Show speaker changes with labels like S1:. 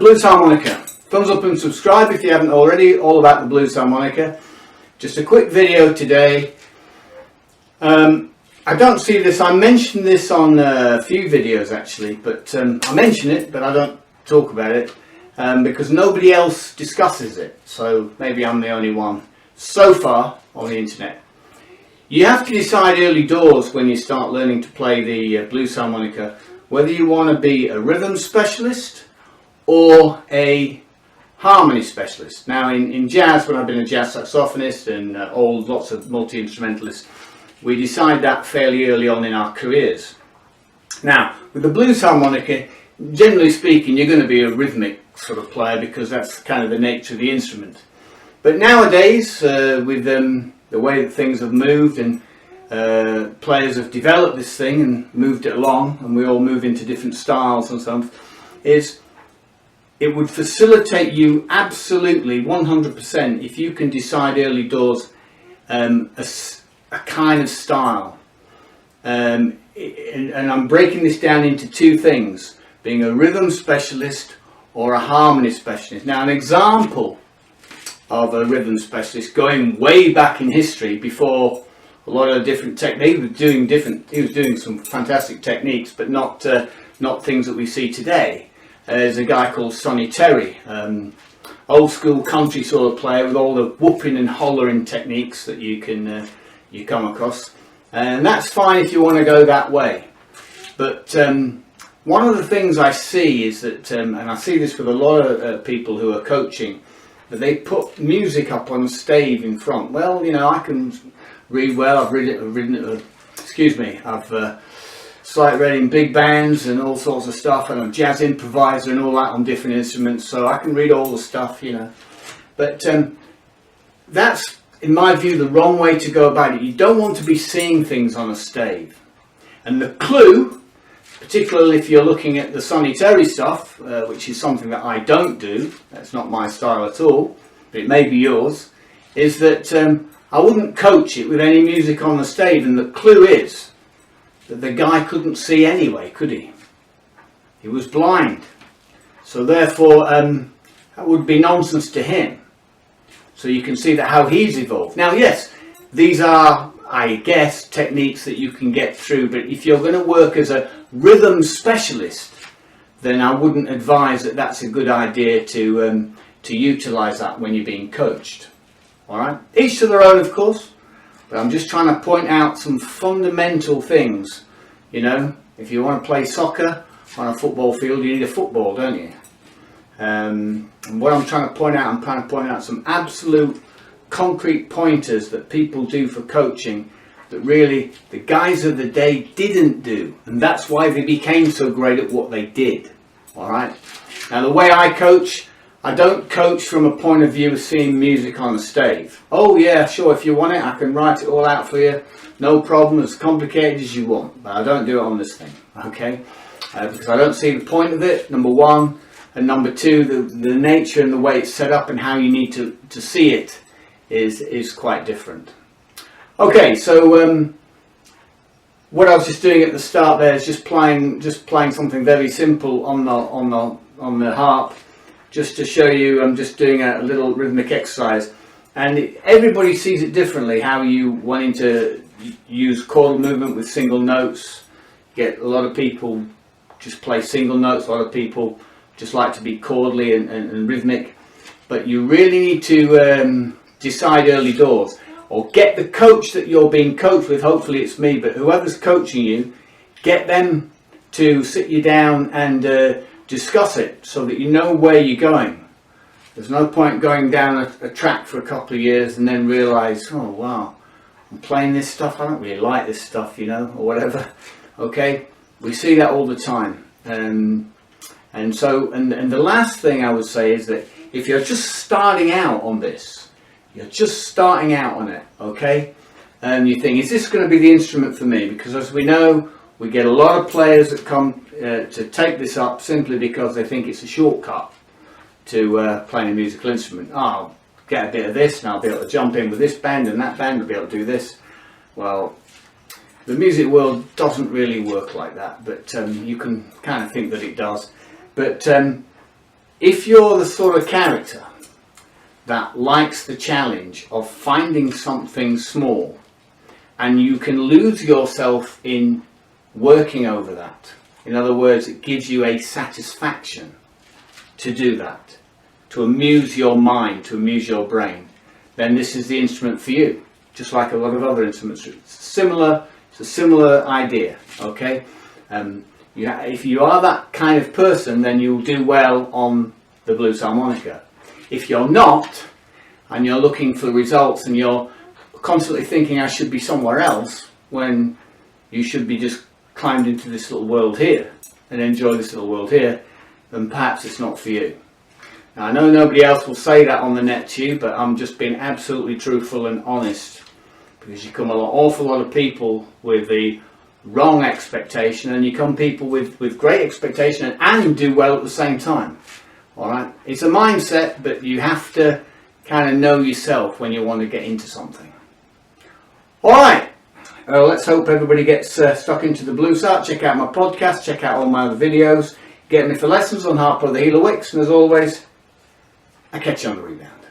S1: Blues harmonica. Thumbs up and subscribe if you haven't already, all about the blues harmonica. Just a quick video today. I don't see this, I mentioned this on a few videos actually, but I mention it but I don't talk about it because nobody else discusses it, so maybe I'm the only one so far on the internet. You have to decide early doors when you start learning to play the blues harmonica whether you want to be a rhythm specialist or a harmony specialist. Now in jazz, when I've been a jazz saxophonist and lots of multi-instrumentalists, we decide that fairly early on in our careers. Now with the blues harmonica, generally speaking, you're going to be a rhythmic sort of player because that's kind of the nature of the instrument. But nowadays with the way that things have moved and players have developed this thing and moved it along, and we all move into different styles and so on, it would facilitate you absolutely 100% if you can decide early doors a kind of style. And I'm breaking this down into two things: being a rhythm specialist or a harmony specialist. Now an example of a rhythm specialist going way back in history, before a lot of different techniques, he was doing some fantastic techniques, but not things that we see today. There's a guy called Sonny Terry, old school country sort of player with all the whooping and hollering techniques that you come across, and that's fine if you want to go that way. But one of the things I see is that, and I see this with a lot of people who are coaching, that they put music up on a stave in front. Well, you know, I can read well. I've sight read in big bands and all sorts of stuff, and I'm a jazz improviser and all that on different instruments, so I can read all the stuff, you know. But that's, in my view, the wrong way to go about it. You don't want to be seeing things on a stave. And the clue, particularly if you're looking at the Sonny Terry stuff, which is something that I don't do, that's not my style at all, but it may be yours, is that I wouldn't coach it with any music on the stave. And the clue is that the guy couldn't see anyway, could he? He was blind. So therefore that would be nonsense to him. So you can see that how he's evolved. Now yes, these are, I guess, techniques that you can get through, but if you're going to work as a rhythm specialist, then I wouldn't advise that that's a good idea to utilize that when you're being coached. Alright, each to their own, of course, but I'm just trying to point out some fundamental things. You know, if you want to play soccer on a football field, you need a football, don't you? And what I'm trying to point out, some absolute concrete pointers that people do for coaching that really the guys of the day didn't do, and that's why they became so great at what they did. Alright, now the way I coach, I don't coach from a point of view of seeing music on a stave. Oh yeah, sure, if you want it I can write it all out for you, no problem, as complicated as you want, but I don't do it on this thing, okay? Because I don't see the point of it, number one, and number two, the nature and the way it's set up and how you need to see it is quite different. Okay, so what I was just doing at the start there is just playing something very simple on the harp, just to show you. I'm just doing a little rhythmic exercise, and everybody sees it differently. How you wanting to use chordal movement with single notes. Get a lot of people just play single notes. A lot of people just like to be chordally and rhythmic, but you really need to decide early doors, or get the coach that you're being coached with. Hopefully it's me, but whoever's coaching you, get them to sit you down and discuss it so that you know where you're going. There's no point going down a track for a couple of years and then realise, oh wow, I'm playing this stuff, I don't really like this stuff, you know, or whatever. Okay, we see that all the time. And the last thing I would say is that if you're just starting out on this, you're just starting out on it, okay, and you think, is this going to be the instrument for me? Because as we know, we get a lot of players that come to take this up simply because they think it's a shortcut to playing a musical instrument. Oh, I'll get a bit of this and I'll be able to jump in with this band and that band, I'll be able to do this. Well, the music world doesn't really work like that, but you can kind of think that it does. But If you're the sort of character that likes the challenge of finding something small, and you can lose yourself in working over that, in other words, it gives you a satisfaction to do that, to amuse your mind, to amuse your brain, then this is the instrument for you. Just like a lot of other instruments, it's a similar idea. Okay, if you are that kind of person, then you'll do well on the blues harmonica. If you're not, and you're looking for results, and you're constantly thinking I should be somewhere else, when you should be just climbed into this little world here and enjoy this little world here, then perhaps it's not for you. Now, I know nobody else will say that on the net to you, but I'm just being absolutely truthful and honest, because you come an awful lot of people with the wrong expectation, and you come people with great expectation and do well at the same time. Alright, it's a mindset, but you have to kind of know yourself when you want to get into something. Alright, let's hope everybody gets stuck into the blues art. Check out my podcast, check out all my other videos, get me for lessons on Harpo the Healer Wicks, and as always, I catch you on the rebound.